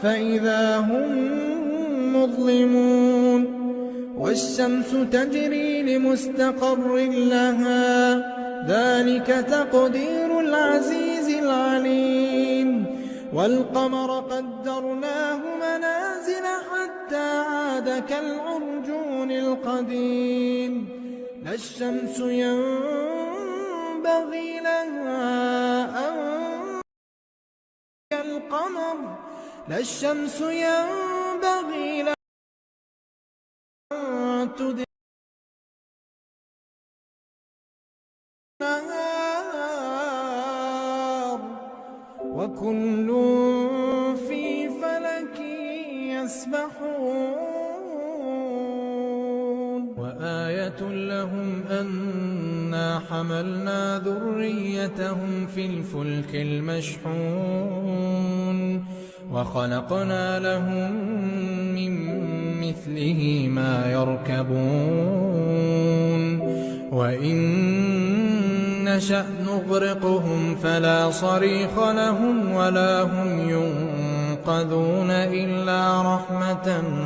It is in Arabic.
فإذا هم مظلمون والشمس تجري لمستقر لها ذلك تقدير العزيز العليم والقمر قدرناه منازل حتى عاد كالعرجون القديم لا الشمس ينبغي لها أن القمر لا الشمس ينبغي لها أن تدرك النهار وكل في فلك يسبحون وآية لهم أنا حملنا ذريتهم في الفلك المشحون وخلقنا لهم من مثله ما يركبون وإن نشأ نغرقهم فلا صريخ لهم ولا هم ينقذون إلا رحمة